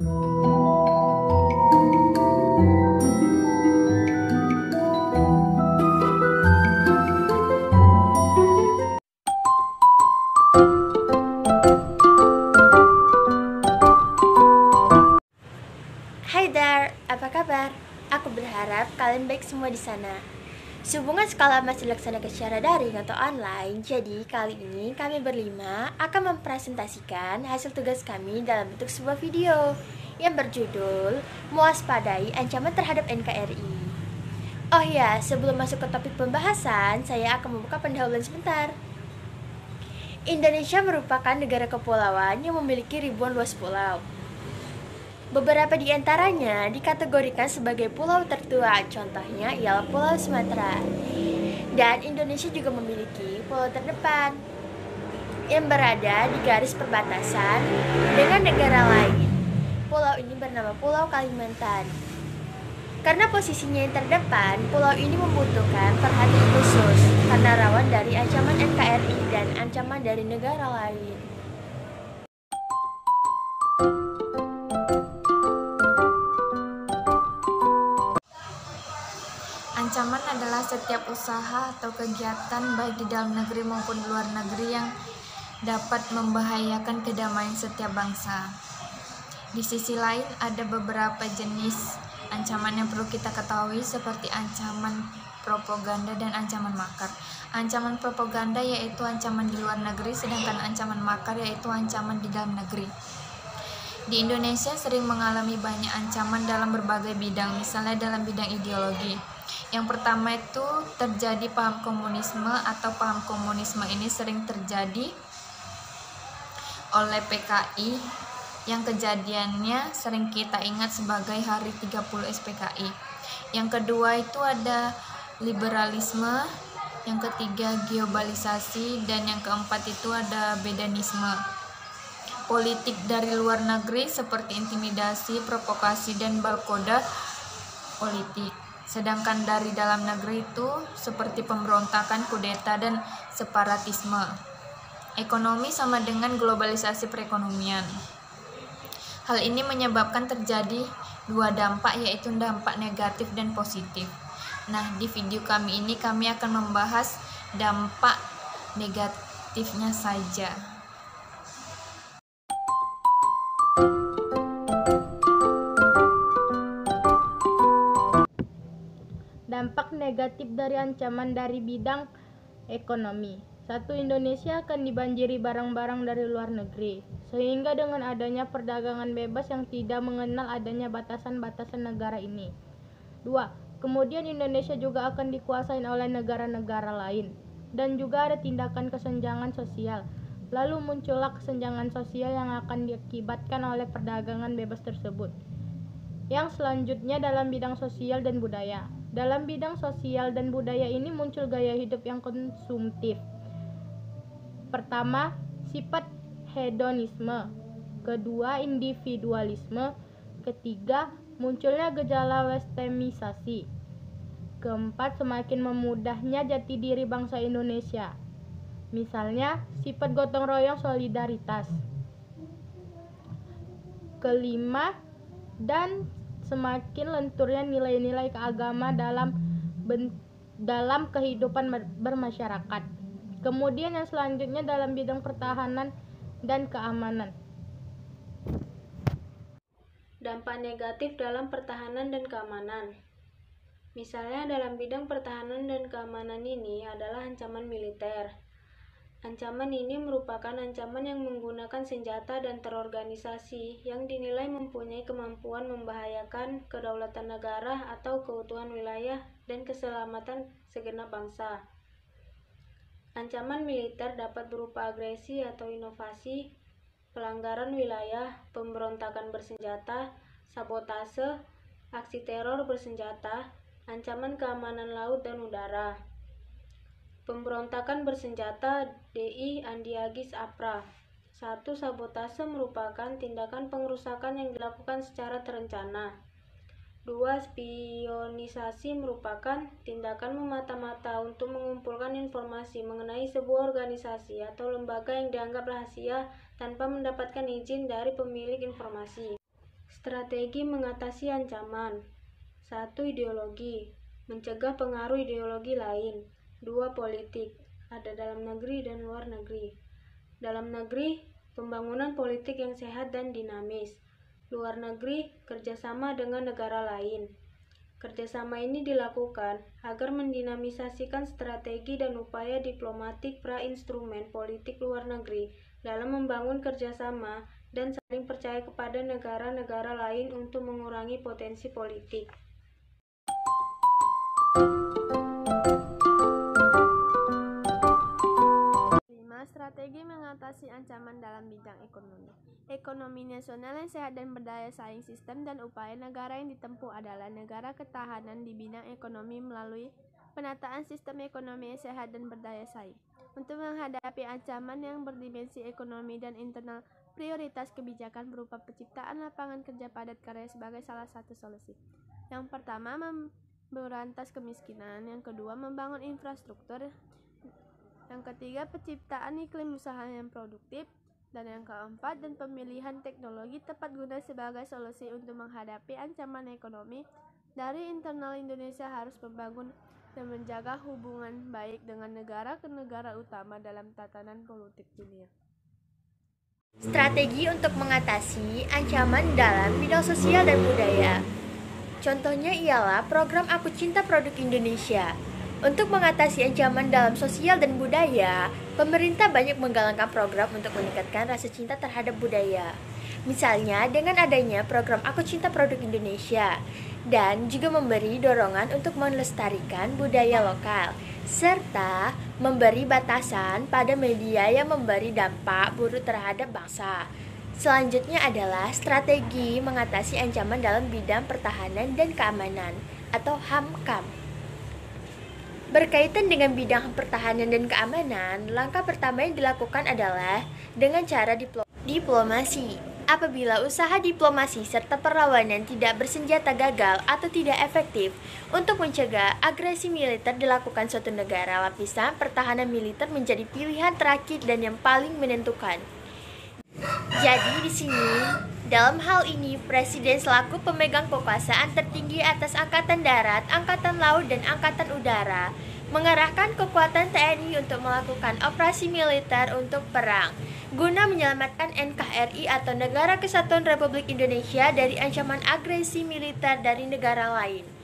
Hai there, apa kabar? Aku berharap kalian baik semua di sana. Sehubungan sekolah masih dilaksanakan secara daring atau online, jadi kali ini kami berlima akan mempresentasikan hasil tugas kami dalam bentuk sebuah video yang berjudul Mewaspadai Ancaman Terhadap NKRI. Oh ya, sebelum masuk ke topik pembahasan, saya akan membuka pendahuluan sebentar. Indonesia merupakan negara kepulauan yang memiliki ribuan luas pulau. Beberapa di antaranya dikategorikan sebagai pulau tertua, contohnya ialah Pulau Sumatera. Dan Indonesia juga memiliki pulau terdepan yang berada di garis perbatasan dengan negara lain. Pulau ini bernama Pulau Kalimantan. Karena posisinya yang terdepan, pulau ini membutuhkan perhatian khusus karena rawan dari ancaman NKRI dan ancaman dari negara lain. Ancaman adalah setiap usaha atau kegiatan baik di dalam negeri maupun di luar negeri yang dapat membahayakan kedamaian setiap bangsa. Di sisi lain, ada beberapa jenis ancaman yang perlu kita ketahui seperti ancaman propaganda dan ancaman makar. Ancaman propaganda yaitu ancaman di luar negeri, sedangkan ancaman makar yaitu ancaman di dalam negeri. Di Indonesia sering mengalami banyak ancaman dalam berbagai bidang, misalnya dalam bidang ideologi. Yang pertama itu terjadi paham komunisme atau paham komunisme ini sering terjadi oleh PKI yang kejadiannya sering kita ingat sebagai Hari 30 SPKI. Yang kedua itu ada liberalisme, yang ketiga globalisasi, dan yang keempat itu ada bedanisme. Politik dari luar negeri seperti intimidasi, provokasi, dan balkoda politik. Sedangkan dari dalam negeri itu seperti pemberontakan, kudeta, dan separatisme. Ekonomi sama dengan globalisasi perekonomian. Hal ini menyebabkan terjadi dua dampak, yaitu dampak negatif dan positif. Nah, di video kami ini kami akan membahas dampak negatifnya saja. Dampak negatif dari ancaman dari bidang ekonomi. 1. Indonesia akan dibanjiri barang-barang dari luar negeri, sehingga dengan adanya perdagangan bebas yang tidak mengenal adanya batasan-batasan negara ini. 2. Kemudian Indonesia juga akan dikuasai oleh negara-negara lain, dan juga ada tindakan kesenjangan sosial. Lalu muncullah kesenjangan sosial yang akan diakibatkan oleh perdagangan bebas tersebut. Yang selanjutnya dalam bidang sosial dan budaya. Dalam bidang sosial dan budaya ini muncul gaya hidup yang konsumtif. Pertama, sifat hedonisme. Kedua, individualisme. Ketiga, munculnya gejala westernizasi. Keempat, semakin memudahnya jati diri bangsa Indonesia. Misalnya, sifat gotong royong solidaritas. Kelima, dan semakin lenturnya nilai-nilai keagama dalam kehidupan bermasyarakat. Kemudian yang selanjutnya dalam bidang pertahanan dan keamanan. Dampak negatif dalam pertahanan dan keamanan. Misalnya dalam bidang pertahanan dan keamanan ini adalah ancaman militer. Ancaman ini merupakan ancaman yang menggunakan senjata dan terorganisasi yang dinilai mempunyai kemampuan membahayakan kedaulatan negara atau keutuhan wilayah dan keselamatan segenap bangsa. Ancaman militer dapat berupa agresi atau invasi, pelanggaran wilayah, pemberontakan bersenjata, sabotase, aksi teror bersenjata, ancaman keamanan laut dan udara. Pemberontakan bersenjata DI Andi Agis Apra. 1. Sabotase merupakan tindakan pengerusakan yang dilakukan secara terencana. 2. Spionisasi merupakan tindakan memata-mata untuk mengumpulkan informasi mengenai sebuah organisasi atau lembaga yang dianggap rahasia tanpa mendapatkan izin dari pemilik informasi. Strategi mengatasi ancaman. 1. Ideologi. Mencegah pengaruh ideologi lain. 2. Politik. Ada dalam negeri dan luar negeri. Dalam negeri, pembangunan politik yang sehat dan dinamis. Luar negeri, kerjasama dengan negara lain. Kerjasama ini dilakukan agar mendinamisasikan strategi dan upaya diplomatik pra-instrumen politik luar negeri dalam membangun kerjasama dan saling percaya kepada negara-negara lain untuk mengurangi potensi politik. Strategi mengatasi ancaman dalam bidang ekonomi. Ekonomi nasional yang sehat dan berdaya saing. Sistem dan upaya negara yang ditempuh adalah negara ketahanan di bidang ekonomi melalui penataan sistem ekonomi yang sehat dan berdaya saing. Untuk menghadapi ancaman yang berdimensi ekonomi dan internal, prioritas kebijakan berupa penciptaan lapangan kerja padat karya sebagai salah satu solusi. Yang pertama, memberantas kemiskinan. Yang kedua, membangun infrastruktur. Yang ketiga, penciptaan iklim usaha yang produktif. Dan yang keempat, dan pemilihan teknologi tepat guna sebagai solusi untuk menghadapi ancaman ekonomi. Dari internal, Indonesia harus membangun dan menjaga hubungan baik dengan negara ke negara utama dalam tatanan politik dunia. Strategi untuk mengatasi ancaman dalam bidang sosial dan budaya. Contohnya ialah program Aku Cinta Produk Indonesia. Untuk mengatasi ancaman dalam sosial dan budaya, pemerintah banyak menggalakkan program untuk meningkatkan rasa cinta terhadap budaya. Misalnya dengan adanya program Aku Cinta Produk Indonesia, dan juga memberi dorongan untuk melestarikan budaya lokal, serta memberi batasan pada media yang memberi dampak buruk terhadap bangsa. Selanjutnya adalah strategi mengatasi ancaman dalam bidang pertahanan dan keamanan atau HAMKAM. Berkaitan dengan bidang pertahanan dan keamanan, langkah pertama yang dilakukan adalah dengan cara diplomasi. Apabila usaha diplomasi serta perlawanan tidak bersenjata gagal atau tidak efektif untuk mencegah agresi militer dilakukan suatu negara, lapisan pertahanan militer menjadi pilihan terakhir dan yang paling menentukan. Jadi di sini, dalam hal ini Presiden selaku pemegang kekuasaan tertinggi atas Angkatan Darat, Angkatan Laut, dan Angkatan Udara mengerahkan kekuatan TNI untuk melakukan operasi militer untuk perang, guna menyelamatkan NKRI atau Negara Kesatuan Republik Indonesia dari ancaman agresi militer dari negara lain.